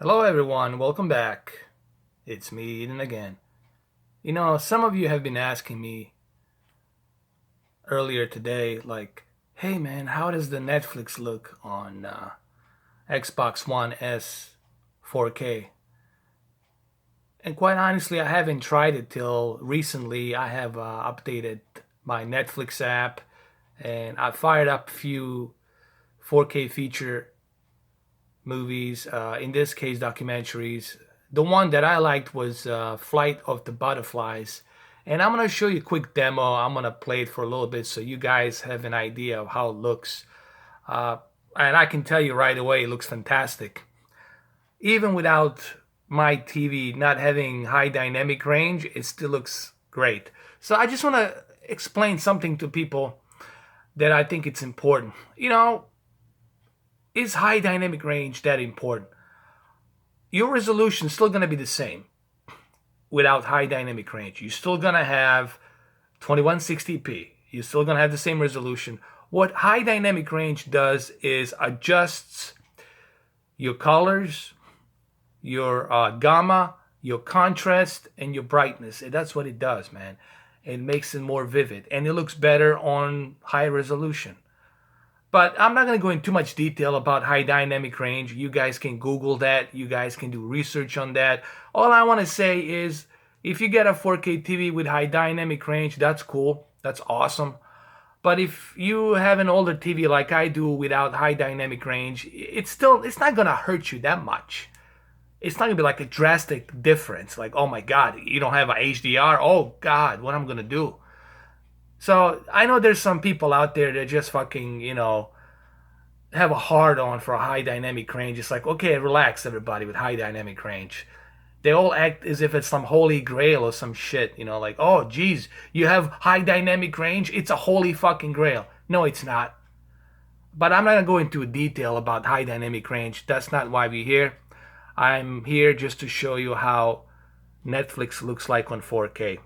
Hello, everyone. Welcome back. It's me, Eden, again. Some of you have been asking me earlier today, like, hey man, how does the Netflix look on Xbox One S 4K? And quite honestly, I haven't tried it till recently. I have updated my Netflix app and I fired up a few 4K feature movies, in this case, documentaries. The one that I liked was Flight of the Butterflies. And I'm going to show you a quick demo. I'm going to play it for a little bit so you guys have an idea of how it looks. Uh, and I can tell you right away, it looks fantastic. Even without my TV not having high dynamic range, it still looks great. So I just want to explain something to people that I think it's important. Is high dynamic range that important? Your resolution is still going to be the same without high dynamic range. You're still going to have 2160p. You're still going to have the same resolution. What high dynamic range does is adjusts your colors, your gamma, your contrast, and your brightness. And that's what it does, man. It makes it more vivid and it looks better on high resolution. But I'm not going to go into too much detail about high dynamic range. You guys can Google that. You guys can do research on that. All I want to say is if you get a 4K TV with high dynamic range, that's cool. That's awesome. But if you have an older TV like I do without high dynamic range, it's not going to hurt you that much. It's not going to be like a drastic difference. Like, oh my God, you don't have a HDR? Oh God, what I'm going to do? So I know there's some people out there that just fucking, have a hard on for a high dynamic range. It's like, okay, relax, everybody, with high dynamic range. They all act as if it's some holy grail or some shit, like, oh, geez, you have high dynamic range? It's a holy fucking grail. No, it's not. But I'm not going to go into detail about high dynamic range. That's not why we're here. I'm here just to show you how Netflix looks like on 4K.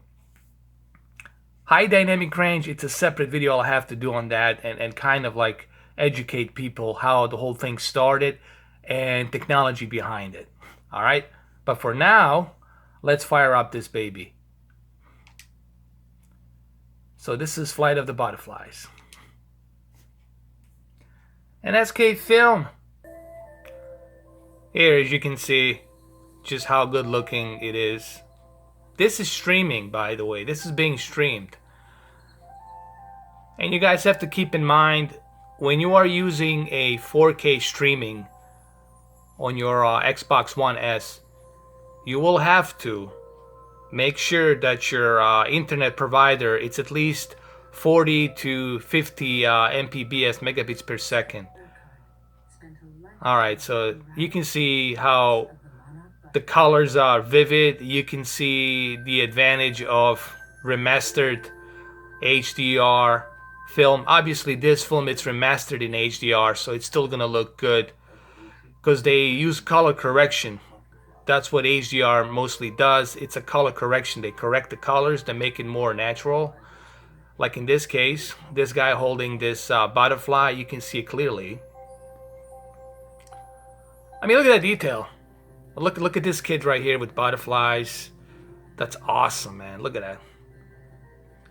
High dynamic range, it's a separate video I'll have to do on that and kind of like educate people how the whole thing started and technology behind it. All right? But for now, let's fire up this baby. So this is Flight of the Butterflies. An SK film. Here, as you can see, just how good looking it is. This is streaming, by the way. This is being streamed. And you guys have to keep in mind, when you are using a 4K streaming on your Xbox One S, you will have to make sure that your internet provider, it's at least 40 to 50 Mbps, megabits per second. Alright, so you can see how the colors are vivid. You can see the advantage of remastered HDR film. Obviously this film, it's remastered in HDR, so it's still gonna look good because they use color correction. That's what HDR mostly does. It's a color correction. They correct the colors to make it more natural. Like in this case, this guy holding this butterfly, you can see it clearly. I mean, look at that detail. Look at this kid right here with butterflies. That's awesome, man. Look at that.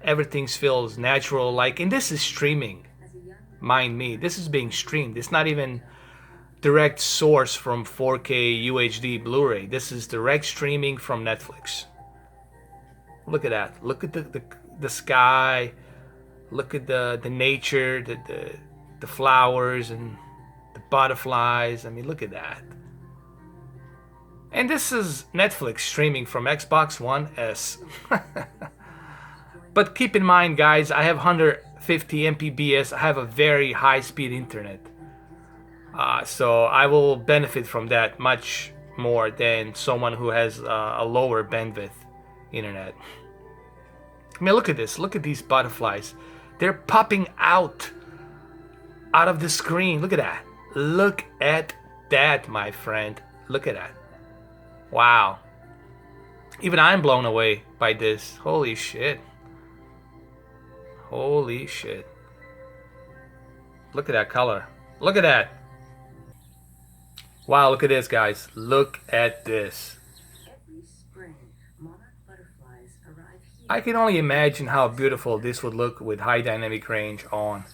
Everything feels natural. Like, and this is streaming. Mind me, this is being streamed. It's not even direct source from 4K UHD Blu-ray. This is direct streaming from Netflix. Look at that. Look at the sky. Look at the nature, the flowers and the butterflies. I mean, look at that. And this is Netflix streaming from Xbox One S. But keep in mind, guys, I have 150 Mbps. I have a very high-speed internet. So I will benefit from that much more than someone who has a lower bandwidth internet. I mean, look at this. Look at these butterflies. They're popping out of the screen. Look at that. Look at that, my friend. Look at that. Wow. Even I'm blown away by this. Holy shit. Holy shit. Look at that color. Look at that. Wow, look at this, guys. Look at this. Every spring, monarch butterflies arrive here. I can only imagine how beautiful this would look with high dynamic range on.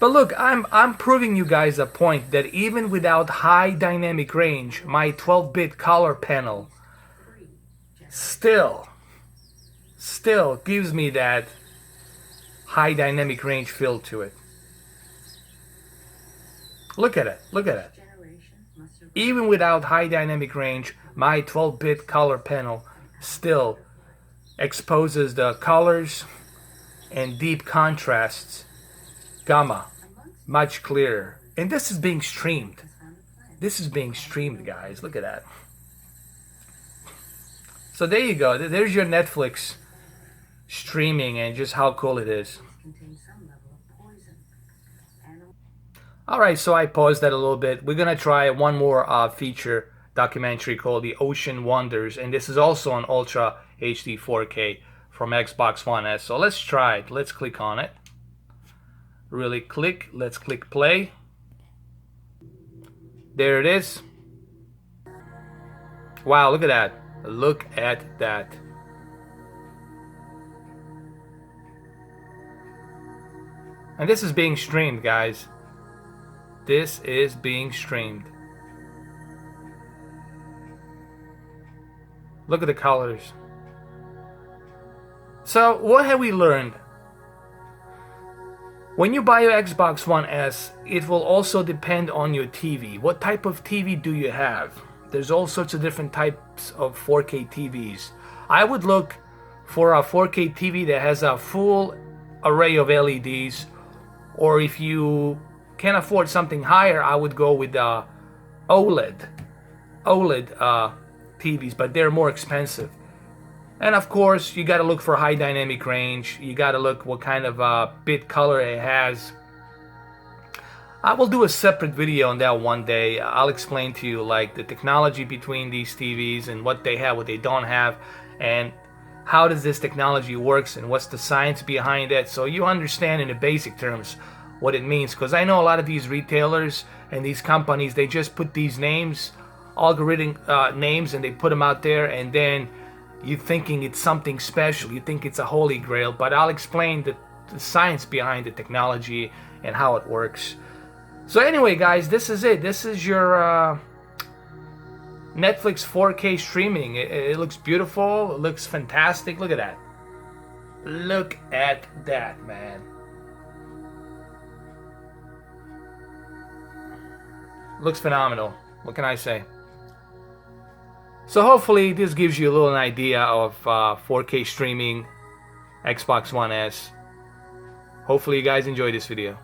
But look, I'm proving you guys a point that even without high dynamic range, my 12-bit color panel still gives me that high dynamic range feel to it. Look at it, look at it. Even without high dynamic range, my 12-bit color panel still exposes the colors and deep contrasts, gamma, much clearer. And this is being streamed. This is being streamed, guys. Look at that. So there you go. There's your Netflix streaming and just how cool it is. Alright, so I paused that a little bit. We're going to try one more feature documentary called The Ocean Wonders. And this is also on Ultra HD 4K from Xbox One S. So let's try it. Let's click on it. Really click. Let's click play. There it is. Wow, look at that. Look at that. And this is being streamed, guys. This is being streamed. Look at the colors. So, what have we learned? When you buy your Xbox One S, it will also depend on your TV. What type of TV do you have? There's all sorts of different types of 4K TVs. I would look for a 4K TV that has a full array of LEDs, or if you can't afford something higher, I would go with OLED TVs, but they're more expensive. And of course, you got to look for high dynamic range. You got to look what kind of bit color it has. I will do a separate video on that one day. I'll explain to you like the technology between these TVs and what they have, what they don't have, and how does this technology works and what's the science behind it, so you understand in the basic terms what it means. Because I know a lot of these retailers and these companies, they just put these names, algorithm names, and they put them out there, and then you're thinking it's something special. You think it's a holy grail, but I'll explain the science behind the technology and how it works. So anyway, guys, this is it. This is your Netflix 4K streaming. It looks beautiful. It looks fantastic. Look at that. Look at that, man. Looks phenomenal. What can I say? So hopefully this gives you a little idea of 4K streaming, Xbox One S. Hopefully you guys enjoyed this video.